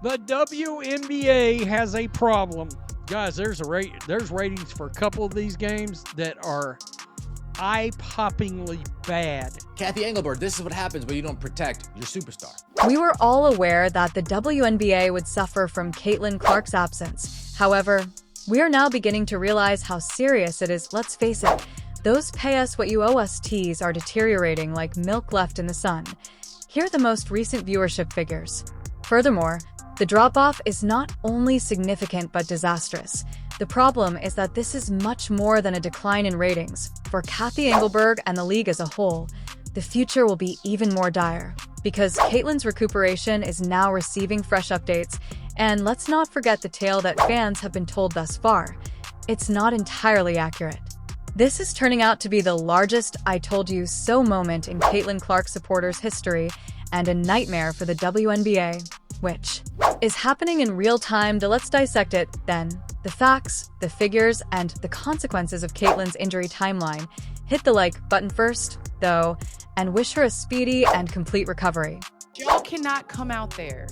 The WNBA has a problem. Guys, there's ratings for a couple of these games that are eye-poppingly bad. Kathy Engelberg, this is what happens when you don't protect your superstar. We were all aware that the WNBA would suffer from Caitlin Clark's absence. However, we are now beginning to realize how serious it is. Let's face it, those pay us what you owe us teas are deteriorating like milk left in the sun. Here are the most recent viewership figures. Furthermore, the drop-off is not only significant but disastrous. The problem is that this is much more than a decline in ratings. For Kathy Engelberg and the league as a whole, the future will be even more dire, because Caitlin's recuperation is now receiving fresh updates, and let's not forget the tale that fans have been told thus far. It's not entirely accurate. This is turning out to be the largest "I told you so" moment in Caitlin Clark supporters' history, and a nightmare for the WNBA, which is happening in real time. Let's dissect it then. The facts, the figures, and the consequences of Caitlin's injury timeline. Hit the like button first, though, and wish her a speedy and complete recovery. Y'all cannot come out there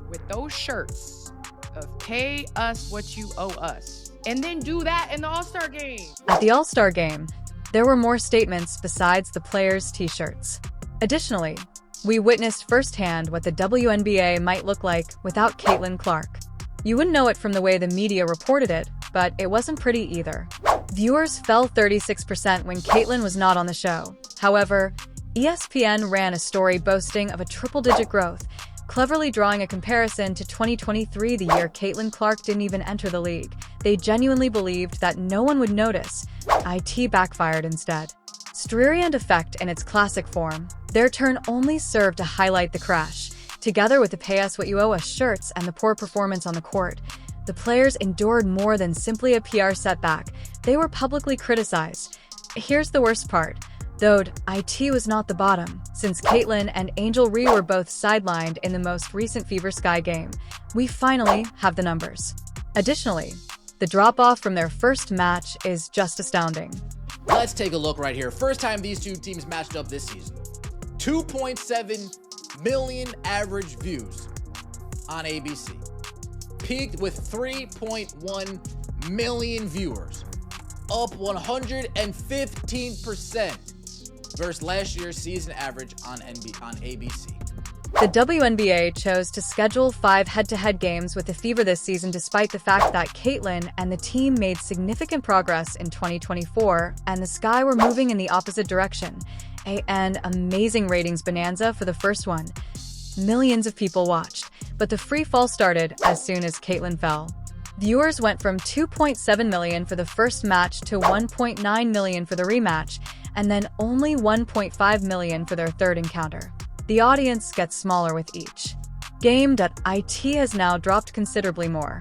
with those shirts of "pay us what you owe us" and then do that in the All-Star game. At the All-Star game, there were more statements besides the players' t-shirts. Additionally, we witnessed firsthand what the WNBA might look like without Caitlin Clark. You wouldn't know it from the way the media reported it, but it wasn't pretty either. Viewers fell 36% when Caitlin was not on the show. However, ESPN ran a story boasting of a triple-digit growth, cleverly drawing a comparison to 2023, the year Caitlin Clark didn't even enter the league. They genuinely believed that no one would notice. IT backfired instead. Strident effect in its classic form. Their turn only served to highlight the crash. Together with the "pay us what you owe us" shirts and the poor performance on the court, the players endured more than simply a PR setback. They were publicly criticized. Here's the worst part. Though IT was not the bottom, since Caitlin and Angel Ree were both sidelined in the most recent Fever Sky game. We finally have the numbers. Additionally, the drop-off from their first match is just astounding. Let's take a look right here. First time these two teams matched up this season. 2.7 million average views on ABC. Peaked with 3.1 million viewers. Up 115% versus last year's season average on ABC. The WNBA chose to schedule 5 head-to-head games with the Fever this season despite the fact that Caitlin and the team made significant progress in 2024 and the Sky were moving in the opposite direction. An amazing ratings bonanza for the first one. Millions of people watched, but the free fall started as soon as Caitlin fell. Viewers went from 2.7 million for the first match to 1.9 million for the rematch, and then only 1.5 million for their third encounter. The audience gets smaller with each game. IT has now dropped considerably more.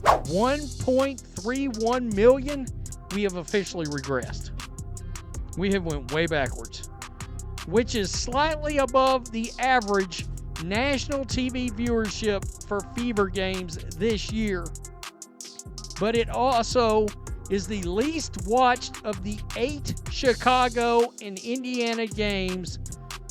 1.31 million? We have officially regressed. We have went way backwards, which is slightly above the average national TV viewership for Fever games this year. But it also is the least watched of the 8 Chicago and Indiana games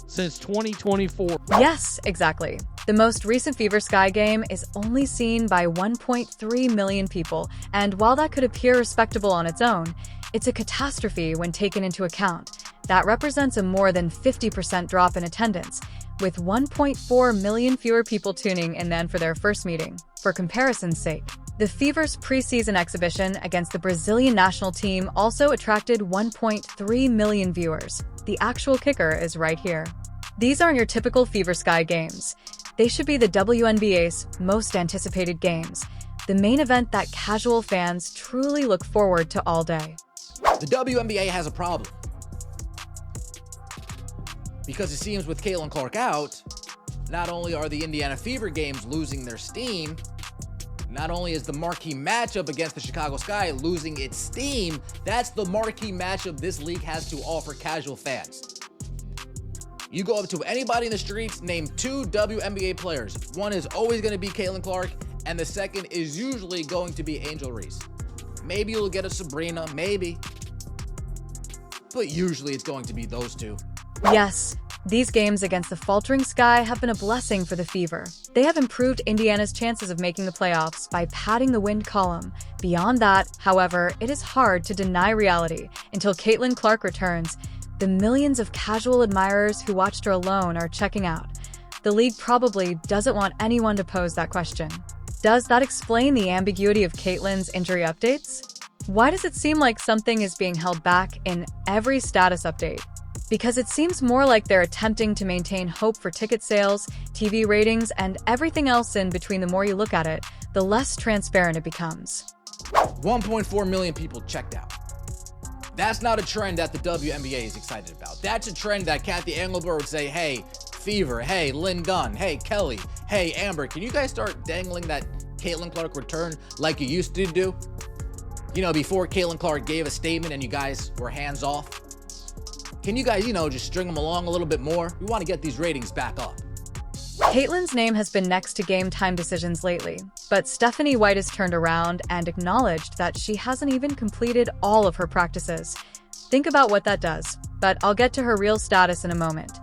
since 2024. Yes, exactly. The most recent Fever Sky game is only seen by 1.3 million people, and while that could appear respectable on its own, it's a catastrophe when taken into account. That represents a more than 50% drop in attendance, with 1.4 million fewer people tuning in than for their first meeting. For comparison's sake, the Fever's preseason exhibition against the Brazilian national team also attracted 1.3 million viewers. The actual kicker is right here. These aren't your typical Fever Sky games. They should be the WNBA's most anticipated games, the main event that casual fans truly look forward to all day. The WNBA has a problem. Because it seems with Caitlin Clark out, not only are the Indiana Fever games losing their steam, not only is the marquee matchup against the Chicago Sky losing its steam, that's the marquee matchup this league has to offer casual fans. You go up to anybody in the streets, name 2 WNBA players. One is always going to be Caitlin Clark, and the second is usually going to be Angel Reese. Maybe you'll get a Sabrina, maybe. But usually it's going to be those 2. Yes, These games against the faltering sky have been a blessing for the Fever. They have improved Indiana's chances of making the playoffs by padding the win column. Beyond that, however, it is hard to deny reality. Until Caitlin Clark returns, the millions of casual admirers who watched her alone are checking out. The league probably doesn't want anyone to pose that question. Does that explain the ambiguity of Caitlin's injury updates? Why does it seem like something is being held back in every status update? Because it seems more like they're attempting to maintain hope for ticket sales, TV ratings, and everything else in between. The more you look at it, the less transparent it becomes. 1.4 million people checked out. That's not a trend that the WNBA is excited about. That's a trend that Kathy Engelbert would say, hey, Fever, hey, Lynn Gunn, hey, Kelly, hey, Amber, can you guys start dangling that Caitlin Clark return like you used to do? You know, before Caitlin Clark gave a statement and you guys were hands off. Can you guys, just string them along a little bit more? We want to get these ratings back up. Caitlin's name has been next to game time decisions lately, but Stephanie White has turned around and acknowledged that she hasn't even completed all of her practices. Think about what that does, but I'll get to her real status in a moment.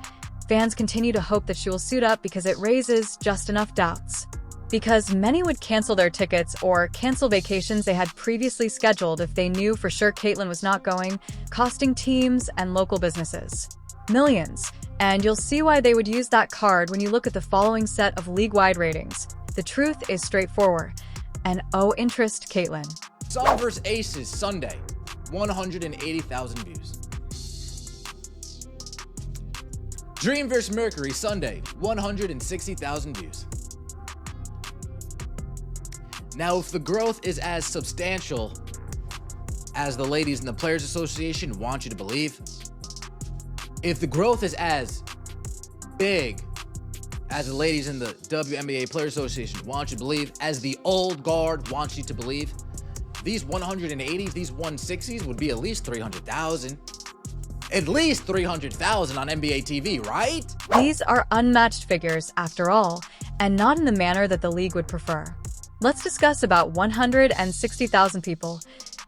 Fans continue to hope that she will suit up because it raises just enough doubts. Because many would cancel their tickets or cancel vacations they had previously scheduled if they knew for sure Caitlin was not going, costing teams and local businesses millions. And you'll see why they would use that card when you look at the following set of league-wide ratings. The truth is straightforward. And oh, interest, Caitlin. Sun vs. Aces, Sunday, 180,000 views. Dream vs. Mercury, Sunday, 160,000 views. Now, if the growth is as substantial as the ladies in the Players Association want you to believe, if the growth is as big as the ladies in the WNBA Players Association want you to believe, as the old guard wants you to believe, these 180s, these 160s would be at least 300,000. At least 300,000 on NBA TV, right? These are unmatched figures, after all, and not in the manner that the league would prefer. Let's discuss about 160,000 people.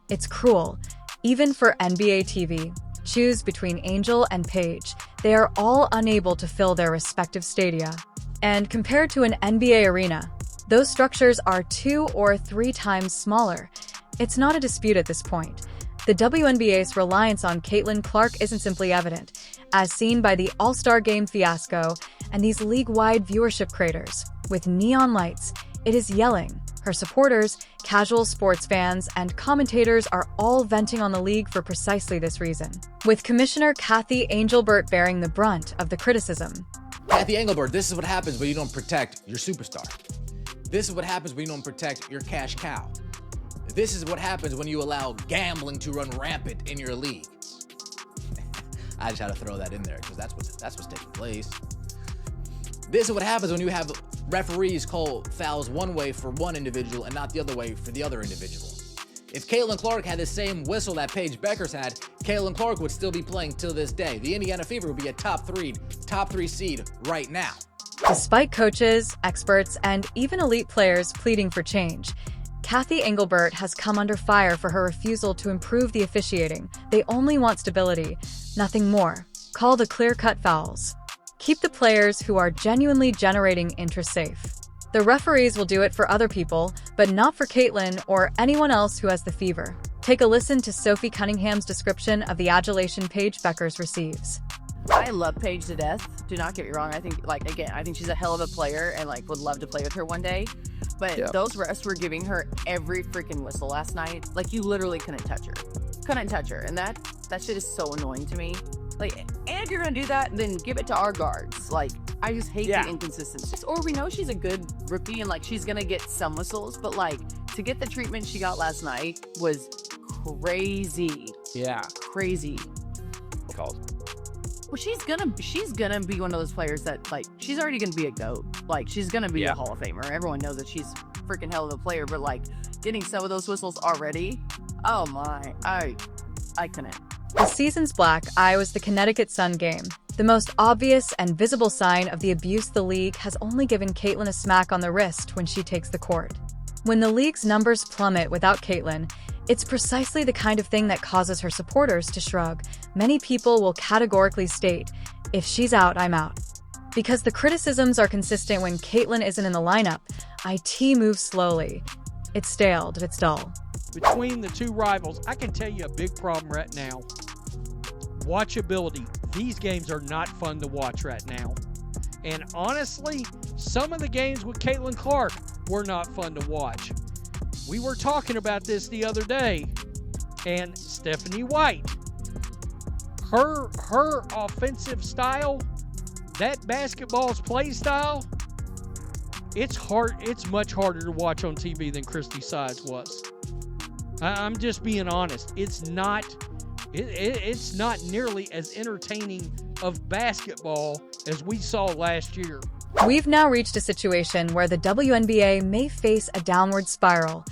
It's cruel. Even for NBA TV, choose between Angel and Paige. They are all unable to fill their respective stadia. And compared to an NBA arena, those structures are 2 or 3 times smaller. It's not a dispute at this point. The WNBA's reliance on Caitlin Clark isn't simply evident, as seen by the All-Star Game fiasco and these league-wide viewership craters. With neon lights, it is yelling. Her supporters, casual sports fans, and commentators are all venting on the league for precisely this reason, with Commissioner Kathy Engelbert bearing the brunt of the criticism. Kathy Engelbert, this is what happens when you don't protect your superstar. This is what happens when you don't protect your cash cow. This is what happens when you allow gambling to run rampant in your league. I just had to throw that in there because that's what's taking place. This is what happens when you have referees call fouls one way for one individual and not the other way for the other individual. If Caitlin Clark had the same whistle that Paige Beckers had, Caitlin Clark would still be playing till this day. The Indiana Fever would be a top three seed right now. Despite coaches, experts, and even elite players pleading for change, Kathy Engelbert has come under fire for her refusal to improve the officiating. They only want stability, nothing more. Call the clear-cut fouls. Keep the players who are genuinely generating interest safe. The referees will do it for other people, but not for Caitlin or anyone else who has the fever. Take a listen to Sophie Cunningham's description of the adulation Paige Beckers receives. I love Paige to death. Do not get me wrong. I think, I think she's a hell of a player and, would love to play with her one day. But those refs were giving her every freaking whistle last night. You literally couldn't touch her. Couldn't touch her. And that shit is so annoying to me. And if you're going to do that, then give it to our guards. I just hate the inconsistency. Or we know she's a good rookie and, she's going to get some whistles. But, to get the treatment she got last night was crazy. Yeah. Crazy. Called. Well, she's gonna be one of those players that she's already gonna be a GOAT. She's gonna be a Hall of Famer. Everyone knows that she's freaking hell of a player. But getting some of those whistles already, oh my, I couldn't. The season's black eye was the Connecticut Sun game. The most obvious and visible sign of the abuse the league has only given Caitlin a smack on the wrist when she takes the court. When the league's numbers plummet without Caitlin, it's precisely the kind of thing that causes her supporters to shrug. Many people will categorically state, If she's out, I'm out. Because the criticisms are consistent when Caitlyn isn't in the lineup, IT moves slowly. It's stale, it's dull. Between the two rivals, I can tell you a big problem right now. Watchability. These games are not fun to watch right now. And honestly, some of the games with Caitlin Clark were not fun to watch. We were talking about this the other day, and Stephanie White, her offensive style, that basketball's play style, it's much harder to watch on TV than Christy Sides was. I'm just being honest. It's not nearly as entertaining of basketball as we saw last year. We've now reached a situation where the WNBA may face a downward spiral.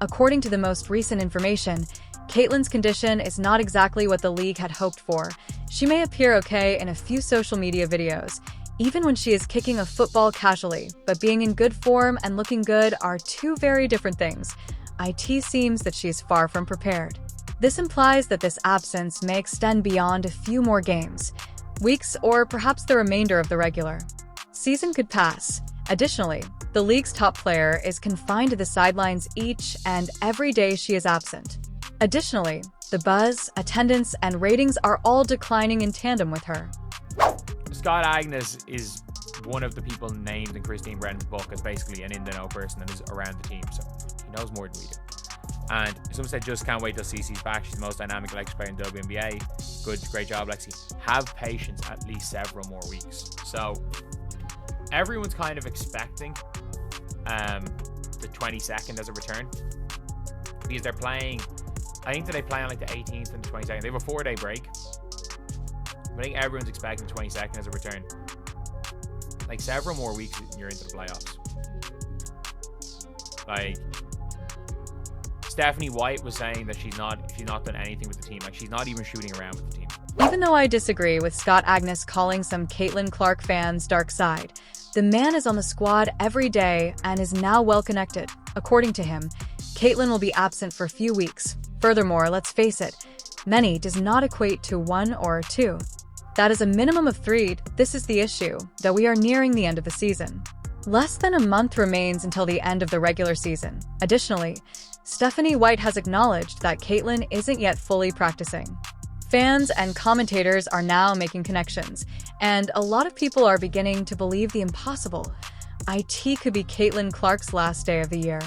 According to the most recent information, Caitlyn's condition is not exactly what the league had hoped for. She may appear okay in a few social media videos, even when she is kicking a football casually, but being in good form and looking good are two very different things. IT seems that she is far from prepared. This implies that this absence may extend beyond a few more games, weeks, or perhaps the remainder of the regular season could pass. Additionally, the league's top player is confined to the sidelines each and every day she is absent. Additionally, the buzz, attendance, and ratings are all declining in tandem with her. Scott Agnes is one of the people named in Christine Brennan's book as basically an in-the-know person that is around the team, so he knows more than we do. And some said just can't wait till Cece's back. She's the most dynamic Lexi player in WNBA. Great job, Lexi. Have patience at least several more weeks. So everyone's kind of expecting the 22nd as a return because they're playing. I think that they play on like the 18th and the 22nd. They have a 4-day break. I think everyone's expecting the 22nd as a return. Like several more weeks and you're into the playoffs. Like Stephanie White was saying that she's not done anything with the team. Like she's not even shooting around with the team. Even though I disagree with Scott Agnes calling some Caitlin Clark fans dark side, the man is on the squad every day and is now well connected. According to him, Caitlin will be absent for a few weeks. Furthermore, let's face it, many does not equate to 1 or 2. That is a minimum of 3. This is the issue, that we are nearing the end of the season. Less than a month remains until the end of the regular season. Additionally, Stephanie White has acknowledged that Caitlin isn't yet fully practicing. Fans and commentators are now making connections, and a lot of people are beginning to believe the impossible. IT could be Caitlin Clark's last day of the year.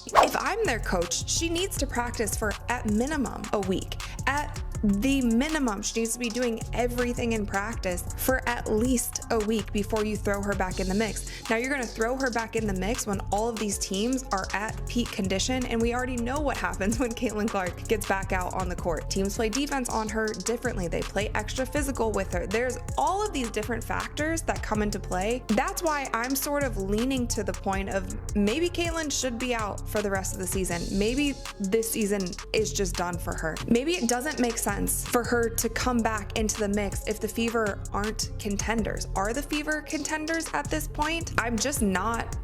If I'm their coach, she needs to practice for at minimum a week. At the minimum, she needs to be doing everything in practice for at least a week before you throw her back in the mix. Now you're going to throw her back in the mix when all of these teams are at peak condition, and we already know what happens when Caitlin Clark gets back out on the court. Teams play defense on her differently. They play extra physical with her. There's all of these different factors that come into play. That's why I'm sort of leaning to the point of maybe Caitlin should be out for the rest of the season. Maybe this season is just done for her. Maybe it doesn't make sense for her to come back into the mix if the Fever aren't contenders. Are the Fever contenders at this point? I'm just not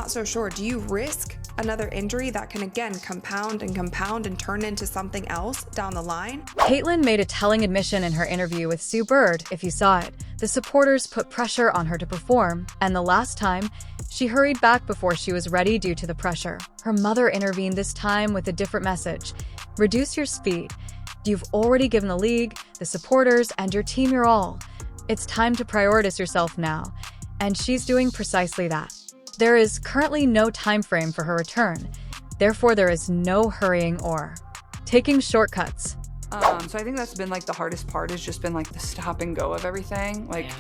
so sure. Do you risk another injury that can again compound and turn into something else down the line? Caitlin made a telling admission in her interview with Sue Bird. If you saw it, the supporters put pressure on her to perform, and the last time, she hurried back before she was ready due to the pressure. Her mother intervened this time with a different message. Reduce your speed. You've already given the league, the supporters, and your team your all. It's time to prioritize yourself now, and she's doing precisely that. There is currently no time frame for her return. Therefore, there is no hurrying or taking shortcuts. So I think that's been like the hardest part, has just been like the stop and go of everything. Like,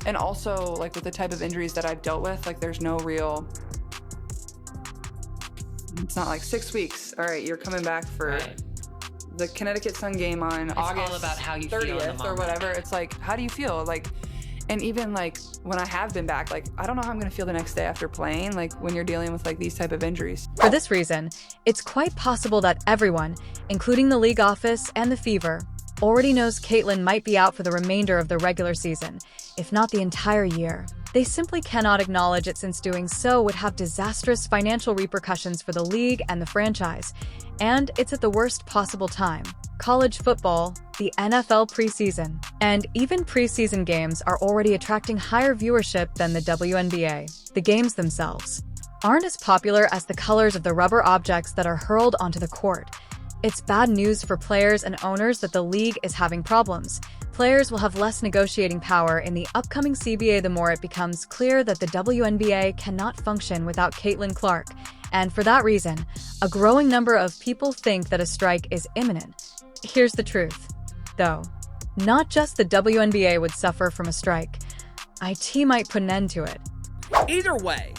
and also like with the type of injuries that I've dealt with, like there's no real, it's not like 6 weeks. All right, you're coming back for the Connecticut Sun game on August all about how you 30th feel in the or whatever. It's like, how do you feel? Like, and even like when I have been back, like I don't know how I'm gonna feel the next day after playing, like when you're dealing with like these type of injuries. For this reason, it's quite possible that everyone, including the league office and the Fever, already knows Caitlin might be out for the remainder of the regular season, if not the entire year. They simply cannot acknowledge it, since doing so would have disastrous financial repercussions for the league and the franchise. And it's at the worst possible time. College football, the NFL preseason, and even preseason games are already attracting higher viewership than the WNBA. The games themselves aren't as popular as the colors of the rubber objects that are hurled onto the court. It's bad news for players and owners that the league is having problems. Players will have less negotiating power in the upcoming CBA the more it becomes clear that the WNBA cannot function without Caitlin Clark. And for that reason, a growing number of people think that a strike is imminent. Here's the truth, though. Not just the WNBA would suffer from a strike. IT might put an end to it. Either way,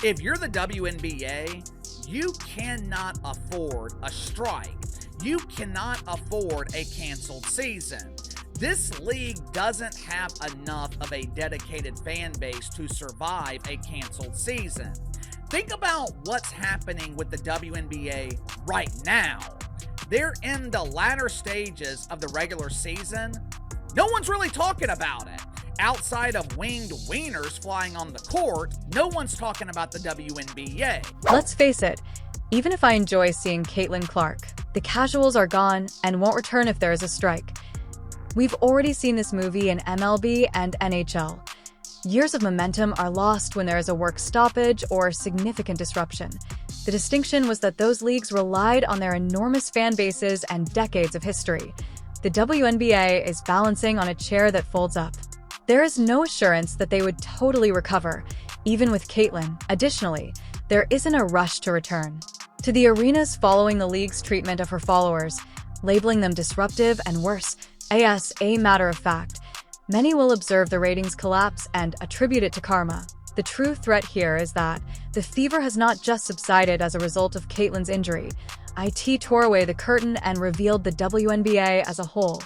if you're the WNBA, you cannot afford a strike. You cannot afford a canceled season. This league doesn't have enough of a dedicated fan base to survive a canceled season. Think about what's happening with the WNBA right now. They're in the latter stages of the regular season. No one's really talking about it. Outside of winged wieners flying on the court, no one's talking about the WNBA. Let's face it, even if I enjoy seeing Caitlin Clark, the casuals are gone and won't return if there is a strike. We've already seen this movie in MLB and NHL. Years of momentum are lost when there is a work stoppage or significant disruption. The distinction was that those leagues relied on their enormous fan bases and decades of history. The WNBA is balancing on a chair that folds up. There is no assurance that they would totally recover, even with Caitlin. Additionally, there isn't a rush to return to the arenas following the league's treatment of her followers, labeling them disruptive and worse. As a matter of fact, many will observe the ratings collapse and attribute it to karma. The true threat here is that the fever has not just subsided as a result of Caitlin's injury. IT tore away the curtain and revealed the WNBA as a whole.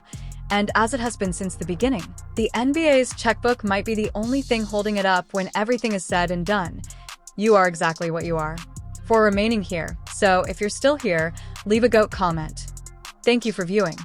And as it has been since the beginning, the NBA's checkbook might be the only thing holding it up when everything is said and done. You are exactly what you are for remaining here. So if you're still here, leave a GOAT comment. Thank you for viewing.